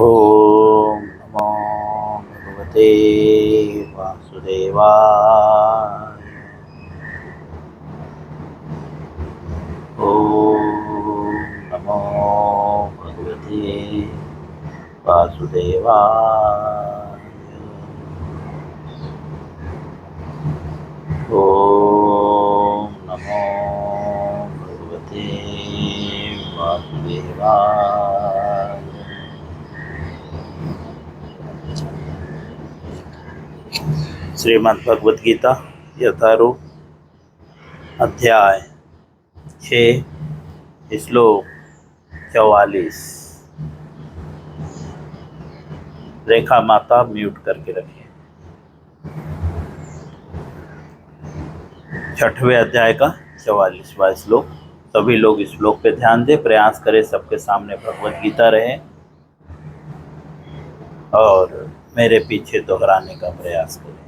ओम नमो भगवते वासुदेवाय। ओम नमो भगवते वासुदेवाय। ओम नमो भगवते वासुदेवाय। श्रीमद् भगवद गीता यथारूप अध्याय 6 श्लोक 44। रेखा माता म्यूट करके रखिए। 6वें अध्याय का 44वां श्लोक। सभी लोग इस श्लोक पे ध्यान दें, प्रयास करें सबके सामने भगवद गीता रहे और मेरे पीछे दोहराने का प्रयास करें।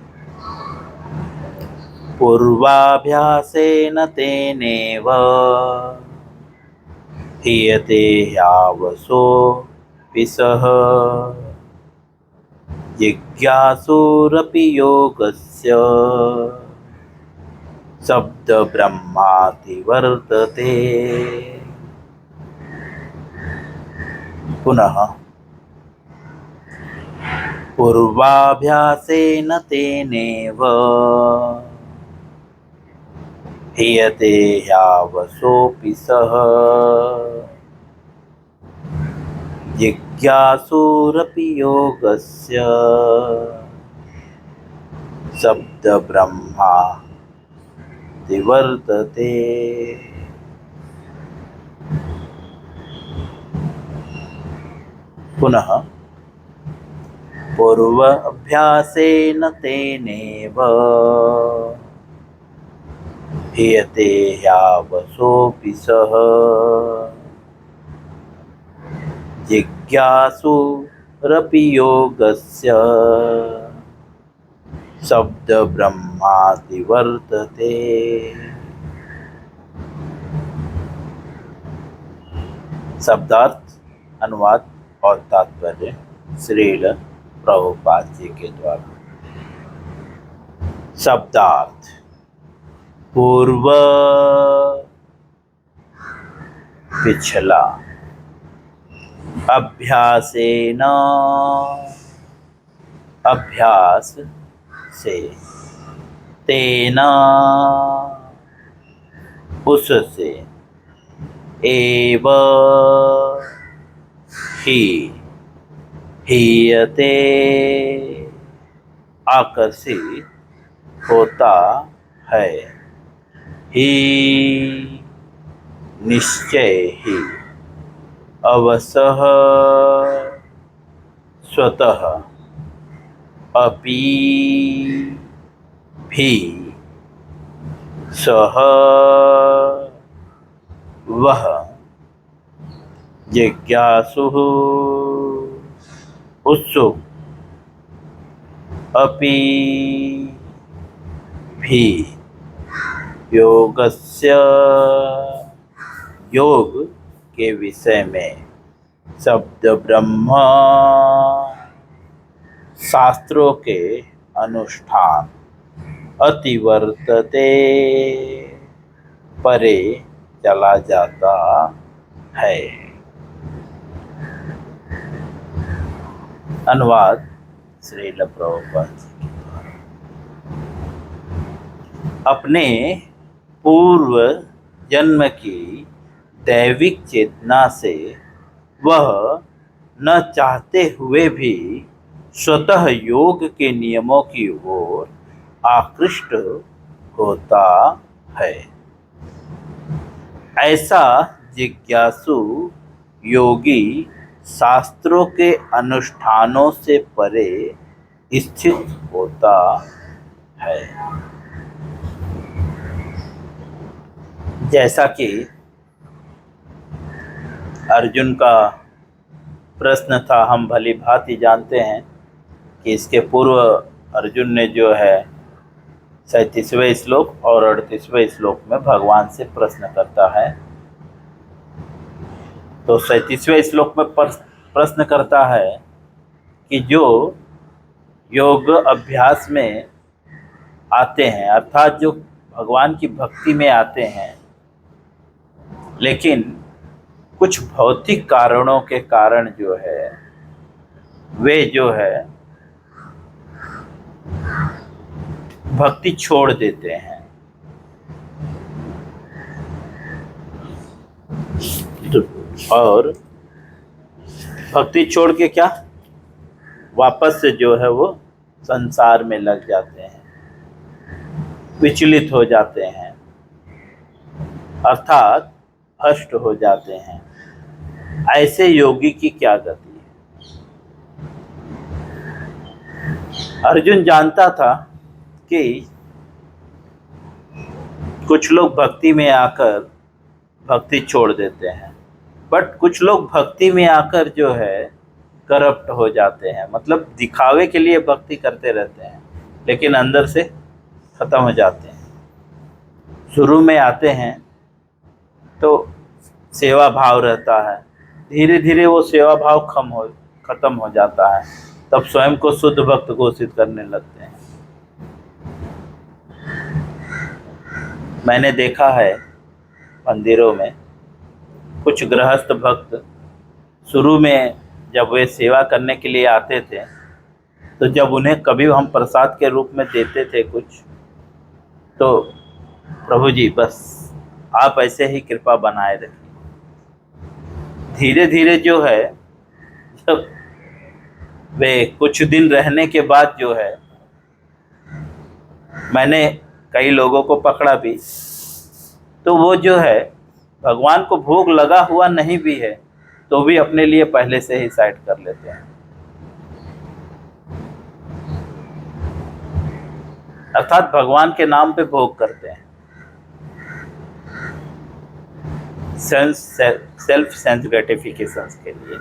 पूर्वाभ्यासेन तेनेव हीयते ह्यावसोऽपि सः जिज्ञासुरपि योगस्य शब्द ब्रह्माति वर्तते। पुनः पूर्वाभ्यासेन तेनेव हीयते ह्यावसोऽपि सः जिज्ञासुरपि योगस्य शब्द ब्रह्माति वर्तते। पुनः पूर्वाभ्यासेन तेनेव हीयते ह्यावसोऽपि सः जिज्ञासुरपि योगस्य शब्द ब्रह्माति वर्तते। शब्दार्थ, अनुवाद और तात्पर्य श्रील प्रभुपाद जी के द्वारा। शब्दार्थ: पूर्व पिछला, अभ्यासेन अभ्यास से, तेना उससे, एव ही, हीयते आकर्षित होता है, ही निश्चय ही, अवसः स्वतः, अपि भी, सह वह, जिज्ञासुः उत्सुक, अपि भी, योगस्य योग के विषय में, शब्द ब्रह्म शास्त्रों के अनुष्ठान, अतिवर्तते परे चला जाता है। अनुवाद श्रील प्रभुपाद जी के द्वारा। अपने पूर्व जन्म की दैविक चेतना से वह न चाहते हुए भी स्वतः योग के नियमों की ओर आकृष्ट होता है। ऐसा जिज्ञासु योगी शास्त्रों के अनुष्ठानों से परे स्थित होता है। जैसा कि अर्जुन का प्रश्न था, हम भली भांति जानते हैं कि इसके पूर्व अर्जुन ने जो है 37वें श्लोक और 38वें श्लोक में भगवान से प्रश्न करता है। तो 37वें श्लोक में प्रश्न करता है कि जो योग अभ्यास में आते हैं, अर्थात जो भगवान की भक्ति में आते हैं, लेकिन कुछ भौतिक कारणों के कारण जो है वे जो है भक्ति छोड़ देते हैं। और भक्ति छोड़ के क्या वापस से जो है वो संसार में लग जाते हैं, विचलित हो जाते हैं, अर्थात भ्रष्ट हो जाते हैं। ऐसे योगी की क्या गति है? अर्जुन जानता था कि कुछ लोग भक्ति में आकर भक्ति छोड़ देते हैं, बट कुछ लोग भक्ति में आकर जो है करप्ट हो जाते हैं, मतलब दिखावे के लिए भक्ति करते रहते हैं लेकिन अंदर से खत्म हो जाते हैं। शुरू में आते हैं तो सेवा भाव रहता है, धीरे धीरे वो सेवा भाव खत्म हो जाता है, तब स्वयं को शुद्ध भक्त घोषित करने लगते हैं। मैंने देखा है मंदिरों में कुछ गृहस्थ भक्त शुरू में जब वे सेवा करने के लिए आते थे, तो जब उन्हें कभी हम प्रसाद के रूप में देते थे कुछ, तो प्रभु जी बस आप ऐसे ही कृपा बनाए रखिए। धीरे धीरे जो है जब वे कुछ दिन रहने के बाद जो है, मैंने कई लोगों को पकड़ा भी, तो वो जो है भगवान को भोग लगा हुआ नहीं भी है तो भी अपने लिए पहले से ही साइड कर लेते हैं, अर्थात भगवान के नाम पे भोग करते हैं। सेल्फ सेंस ग्रेटिफिकेशंस के लिए,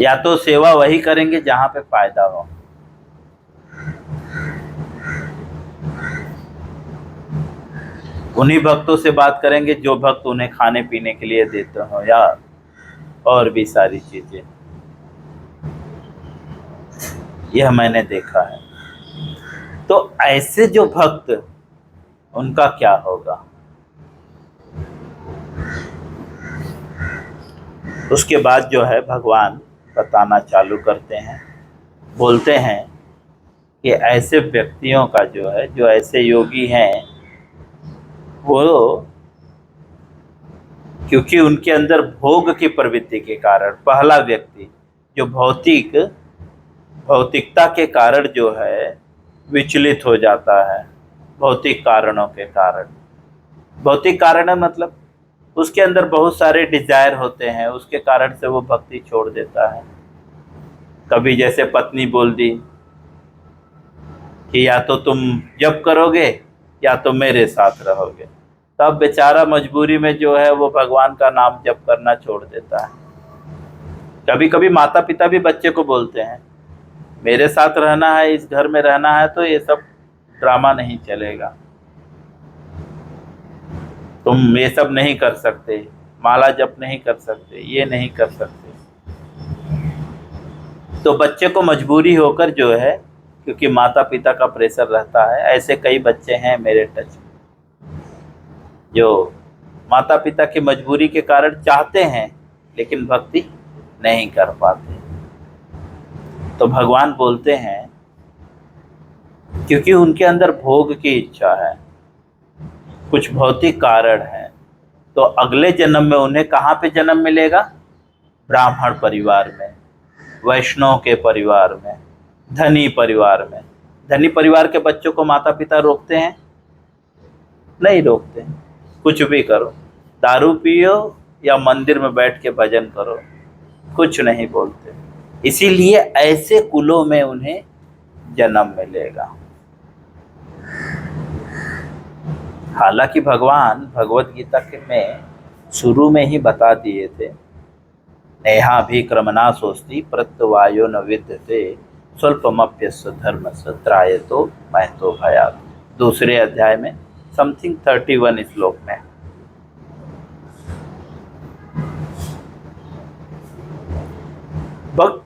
या तो सेवा वही करेंगे जहां पे फायदा हो, उन्हीं भक्तों से बात करेंगे जो भक्त उन्हें खाने पीने के लिए देते हो या और भी सारी चीजें। यह मैंने देखा है। तो ऐसे जो भक्त, उनका क्या होगा? उसके बाद जो है भगवान बताना चालू करते हैं, बोलते हैं कि ऐसे व्यक्तियों का जो है, जो ऐसे योगी हैं, वो क्योंकि उनके अंदर भोग की प्रवृत्ति के कारण, पहला व्यक्ति जो भौतिकता के कारण जो है विचलित हो जाता है, भौतिक कारणों के कारण। भौतिक कारण है मतलब उसके अंदर बहुत सारे डिजायर होते हैं, उसके कारण से वो भक्ति छोड़ देता है। कभी जैसे पत्नी बोल दी कि या तो तुम जप करोगे या तो मेरे साथ रहोगे, तब बेचारा मजबूरी में जो है वो भगवान का नाम जप करना छोड़ देता है। कभी कभी माता पिता भी बच्चे को बोलते हैं मेरे साथ रहना है, इस घर में रहना है, तो ये सब ड्रामा नहीं चलेगा, तुम ये सब नहीं कर सकते, माला जप नहीं कर सकते, ये नहीं कर सकते। तो बच्चे को मजबूरी होकर जो है, क्योंकि माता पिता का प्रेशर रहता है, ऐसे कई बच्चे हैं मेरे टच में जो माता पिता की मजबूरी के कारण चाहते हैं लेकिन भक्ति नहीं कर पाते। तो भगवान बोलते हैं क्योंकि उनके अंदर भोग की इच्छा है, कुछ भौतिक कारण है, तो अगले जन्म में उन्हें कहाँ पे जन्म मिलेगा? ब्राह्मण परिवार में, वैष्णव के परिवार में, धनी परिवार में। धनी परिवार के बच्चों को माता पिता रोकते हैं? नहीं रोकते। कुछ भी करो, दारू पियो या मंदिर में बैठ के भजन करो, कुछ नहीं बोलते। इसीलिए ऐसे कुलों में उन्हें जन्म मिलेगा। हालांकि भगवान भगवत गीता के में शुरू में ही बता दिए थे, नेहा भी क्रमना सोस्ति प्रत्यवायो न विद्यते स्वल्पमप्यस्य धर्मस्य त्रायतो महतो भयात्। दूसरे अध्याय में समथिंग 31 श्लोक में। भक्त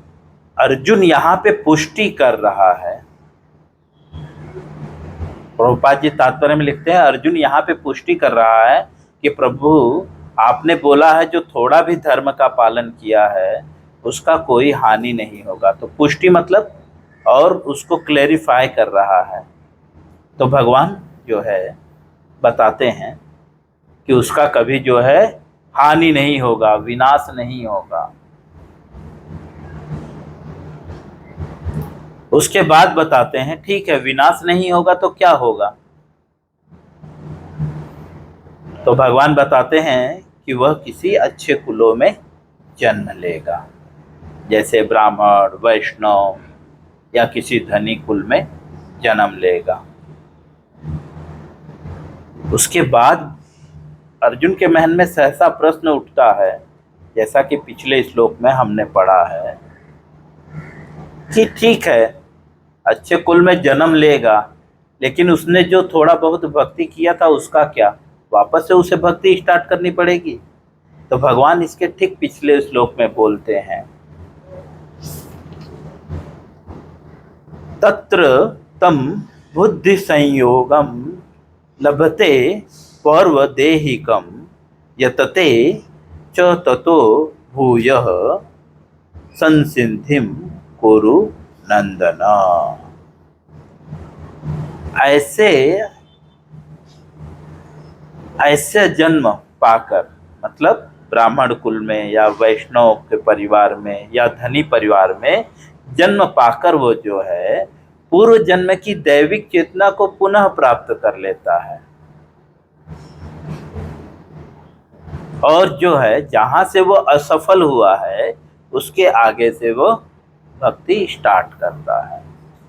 अर्जुन यहाँ पे पुष्टि कर रहा है। प्रभुपाद जी तात्पर्य में लिखते हैं, अर्जुन यहाँ पे पुष्टि कर रहा है कि प्रभु आपने बोला है जो थोड़ा भी धर्म का पालन किया है उसका कोई हानि नहीं होगा। तो पुष्टि मतलब और उसको क्लेरिफाई कर रहा है। तो भगवान जो है बताते हैं कि उसका कभी जो है हानि नहीं होगा, विनाश नहीं होगा। उसके बाद बताते हैं ठीक है विनाश नहीं होगा तो क्या होगा। तो भगवान बताते हैं कि वह किसी अच्छे कुलों में जन्म लेगा, जैसे ब्राह्मण, वैष्णव या किसी धनी कुल में जन्म लेगा। उसके बाद अर्जुन के मन में सहसा प्रश्न उठता है, जैसा कि पिछले श्लोक में हमने पढ़ा है कि ठीक है अच्छे कुल में जन्म लेगा, लेकिन उसने जो थोड़ा बहुत भक्ति किया था उसका क्या, वापस से उसे भक्ति स्टार्ट करनी पड़ेगी। तो भगवान इसके ठीक पिछले श्लोक में बोलते हैं, तत्र तम बुद्धि संयोगम लभते पर्व देहिकम यतते च ततो भूयः संसिद्धिम कुरु नंदन। ऐसे जन्म पाकर, मतलब ब्राह्मण कुल में या वैष्णव के परिवार में या धनी परिवार में जन्म पाकर वो जो है पूर्व जन्म की दैविक चेतना को पुनः प्राप्त कर लेता है। और जो है जहां से वो असफल हुआ है उसके आगे से वो भक्ति स्टार्ट करता है।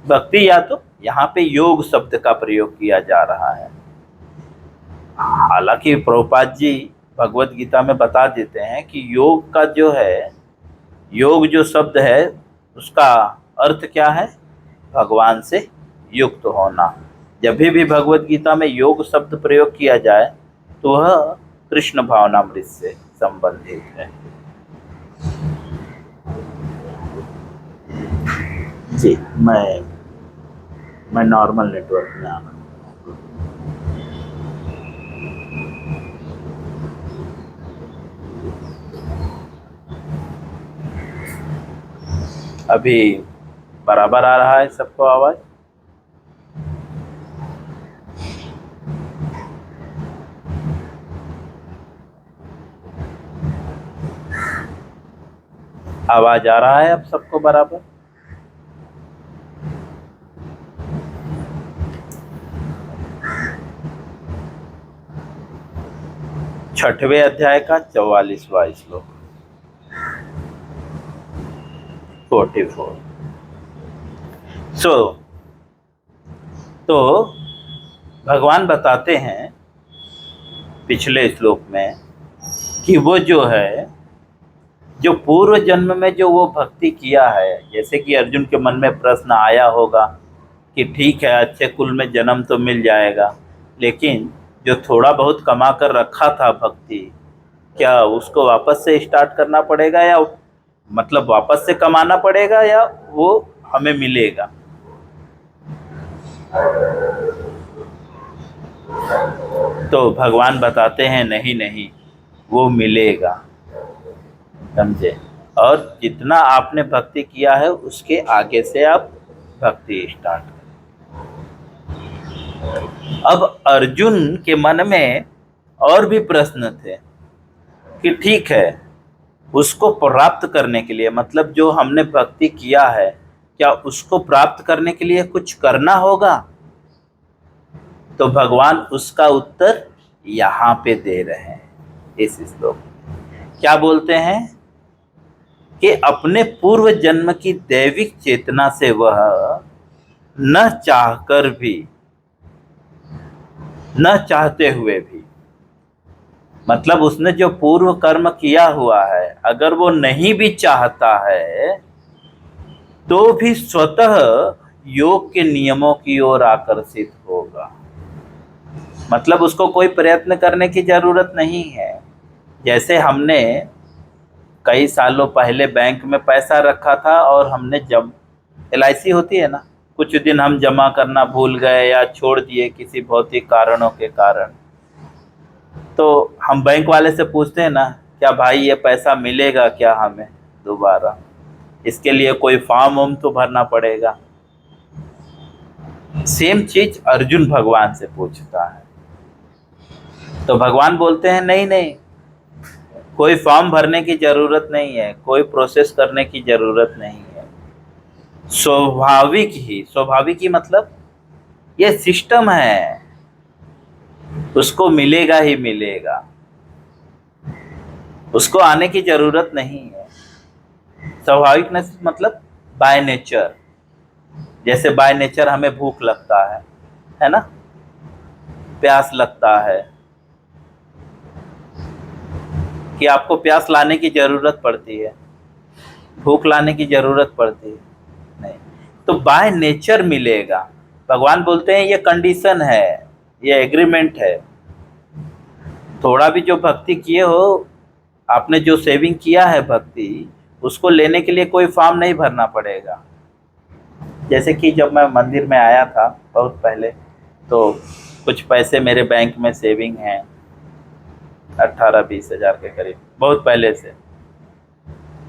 भक्ति या तो यहाँ पे योग शब्द का प्रयोग किया जा रहा है। हालांकि प्रभुपाद जी भगवत गीता में बता देते हैं कि योग का जो है, योग जो शब्द है उसका अर्थ क्या है, भगवान से युक्त होना। जब भी भगवत गीता में योग शब्द प्रयोग किया जाए तो वह कृष्ण भावनामृत से संबंधित है। जी मैं नॉर्मल नेटवर्क में आना। अभी बराबर आ रहा है सबको आवाज? आवाज आ रहा है अब सबको बराबर? छठवें अध्याय का 44वां श्लोक 44। तो भगवान बताते हैं पिछले श्लोक में कि वो जो है जो पूर्व जन्म में जो वो भक्ति किया है, जैसे कि अर्जुन के मन में प्रश्न आया होगा कि ठीक है अच्छे कुल में जन्म तो मिल जाएगा, लेकिन जो थोड़ा बहुत कमा कर रखा था भक्ति, क्या उसको वापस से स्टार्ट करना पड़ेगा या मतलब वापस से कमाना पड़ेगा या वो हमें मिलेगा। तो भगवान बताते हैं नहीं वो मिलेगा, समझे। और जितना आपने भक्ति किया है उसके आगे से आप भक्ति स्टार्ट करें। अब अर्जुन के मन में और भी प्रश्न थे कि ठीक है उसको प्राप्त करने के लिए, मतलब जो हमने भक्ति किया है क्या उसको प्राप्त करने के लिए कुछ करना होगा। तो भगवान उसका उत्तर यहाँ पे दे रहे हैं इस श्लोक में। क्या बोलते हैं कि अपने पूर्व जन्म की दैविक चेतना से वह न चाहकर भी, न चाहते हुए भी, मतलब उसने जो पूर्व कर्म किया हुआ है अगर वो नहीं भी चाहता है तो भी स्वतः योग के नियमों की ओर आकर्षित होगा। मतलब उसको कोई प्रयत्न करने की जरूरत नहीं है। जैसे हमने कई सालों पहले बैंक में पैसा रखा था और हमने जब LIC होती है ना, कुछ दिन हम जमा करना भूल गए या छोड़ दिए किसी भौतिक कारणों के कारण, तो हम बैंक वाले से पूछते हैं ना, क्या भाई ये पैसा मिलेगा क्या हमें दोबारा? इसके लिए कोई फॉर्म वॉर्म तो भरना पड़ेगा। सेम चीज अर्जुन भगवान से पूछता है, तो भगवान बोलते हैं नहीं नहीं, कोई फॉर्म भरने की जरूरत नहीं है, कोई प्रोसेस करने की जरूरत नहीं है। स्वाभाविक ही मतलब ये सिस्टम है, उसको मिलेगा ही मिलेगा, उसको आने की जरूरत नहीं है। स्वाभाविकनेस मतलब बाय नेचर, जैसे बाय नेचर हमें भूख लगता है ना, प्यास लगता है, कि आपको प्यास लाने की जरूरत पड़ती है, भूख लाने की जरूरत पड़ती है नहीं, तो बाय नेचर मिलेगा। भगवान बोलते हैं ये कंडीशन है, ये एग्रीमेंट है। थोड़ा भी जो भक्ति किए हो, आपने जो सेविंग किया है भक्ति, उसको लेने के लिए कोई फॉर्म नहीं भरना पड़ेगा। जैसे कि जब मैं मंदिर में आया था बहुत पहले, तो कुछ पैसे मेरे बैंक में सेविंग हैं 18-20 हज़ार के करीब, बहुत पहले से।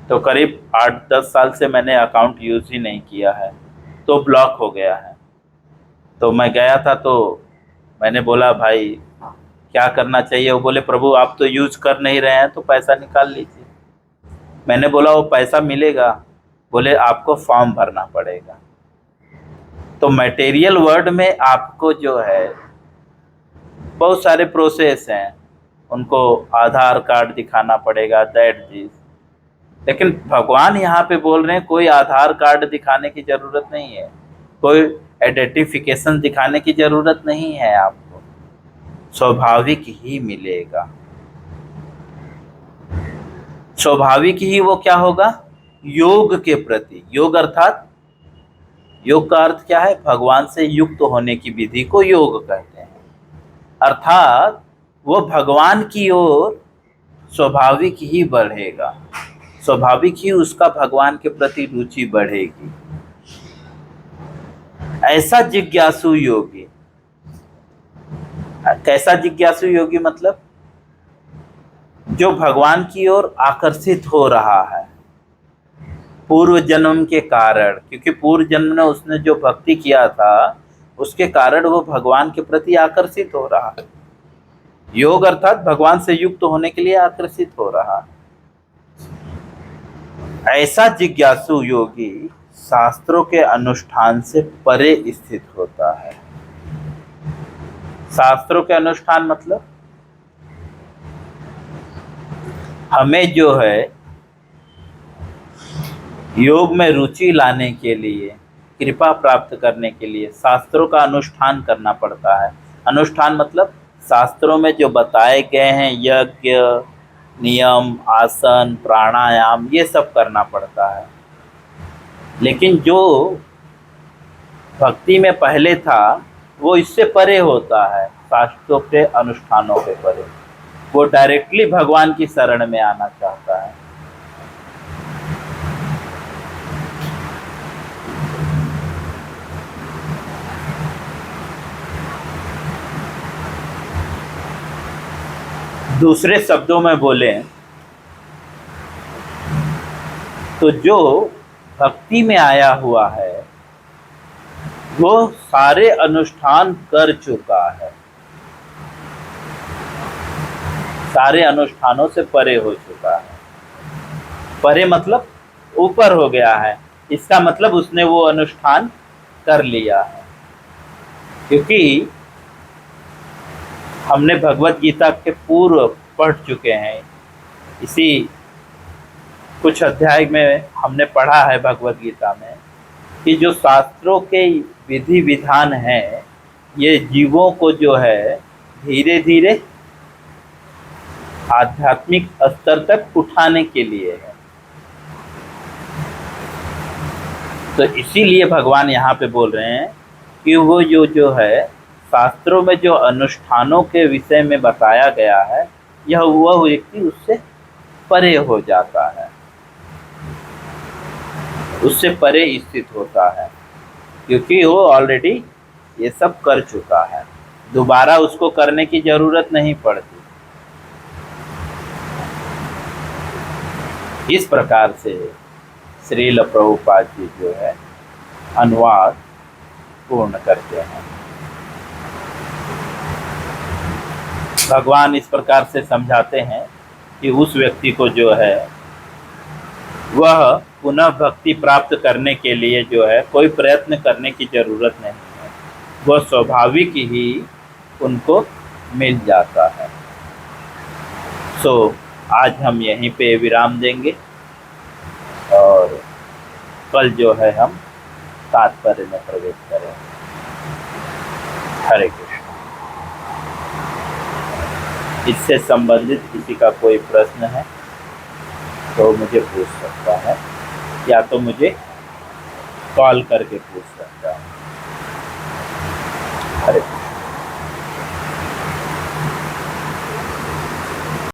तो करीब 8-10 साल से मैंने अकाउंट यूज़ ही नहीं किया है, तो ब्लॉक हो गया है। तो मैं गया था, तो मैंने बोला भाई क्या करना चाहिए? वो बोले प्रभु आप तो यूज़ कर नहीं रहे हैं, तो पैसा निकाल लीजिए। मैंने बोला वो पैसा मिलेगा? बोले आपको फॉर्म भरना पड़ेगा। तो मटेरियल वर्ल्ड में आपको जो है बहुत सारे प्रोसेस हैं, उनको आधार कार्ड दिखाना पड़ेगा, दैट दिस। लेकिन भगवान यहाँ पे बोल रहे हैं कोई आधार कार्ड दिखाने की जरूरत नहीं है, कोई आइडेंटिफिकेशन दिखाने की जरूरत नहीं है, आपको स्वाभाविक ही मिलेगा। स्वाभाविक ही वो क्या होगा? योग के प्रति। योग अर्थात, योग का अर्थ क्या है? भगवान से युक्त होने की विधि को योग कहते हैं। अर्थात वो भगवान की ओर स्वाभाविक ही बढ़ेगा, स्वाभाविक ही उसका भगवान के प्रति रुचि बढ़ेगी। ऐसा जिज्ञासु योगी। कैसा जिज्ञासु योगी? मतलब जो भगवान की ओर आकर्षित हो रहा है पूर्व जन्म के कारण, क्योंकि पूर्व जन्म में उसने जो भक्ति किया था उसके कारण वो भगवान के प्रति आकर्षित हो रहा है। योग अर्थात भगवान से युक्त होने के लिए आकर्षित हो रहा है। ऐसा जिज्ञासु योगी शास्त्रों के अनुष्ठान से परे स्थित होता है। शास्त्रों के अनुष्ठान मतलब हमें जो है योग में रुचि लाने के लिए, कृपा प्राप्त करने के लिए शास्त्रों का अनुष्ठान करना पड़ता है। अनुष्ठान मतलब शास्त्रों में जो बताए गए हैं यज्ञ, नियम, आसन, प्राणायाम, ये सब करना पड़ता है। लेकिन जो भक्ति में पहले था वो इससे परे होता है, शास्त्रों के अनुष्ठानों के परे। वो डायरेक्टली भगवान की शरण में आना चाहता है। दूसरे शब्दों में बोलें तो जो भक्ति में आया हुआ है वो सारे अनुष्ठान कर चुका है, सारे अनुष्ठानों से परे हो चुका है। परे मतलब ऊपर हो गया है, इसका मतलब उसने वो अनुष्ठान कर लिया है। क्योंकि हमने भगवत गीता के पूर्व पढ़ चुके हैं, इसी कुछ अध्याय में हमने पढ़ा है भगवत गीता में कि जो शास्त्रों के विधि विधान हैं ये जीवों को जो है धीरे धीरे आध्यात्मिक स्तर तक उठाने के लिए है। तो इसीलिए भगवान यहाँ पे बोल रहे हैं कि वो जो है शास्त्रों में जो अनुष्ठानों के विषय में बताया गया है, यह वह व्यक्ति उससे परे हो जाता है। उससे परे स्थित होता है, क्योंकि वो ऑलरेडी ये सब कर चुका है, दोबारा उसको करने की जरूरत नहीं पड़ती। इस प्रकार से श्रील प्रभुपाद जी जो है अनुवाद पूर्ण करते हैं। भगवान इस प्रकार से समझाते हैं कि उस व्यक्ति को जो है वह पुनः भक्ति प्राप्त करने के लिए जो है कोई प्रयत्न करने की जरूरत नहीं है, वह स्वाभाविक ही उनको मिल जाता है। सो आज हम यहीं पे विराम देंगे और कल जो है हम तात्पर्य में प्रवेश करें। हरे कृष्ण। इससे संबंधित किसी का कोई प्रश्न है तो मुझे पूछ सकता है, या तो मुझे कॉल करके पूछ सकता है। हरे कृष्ण।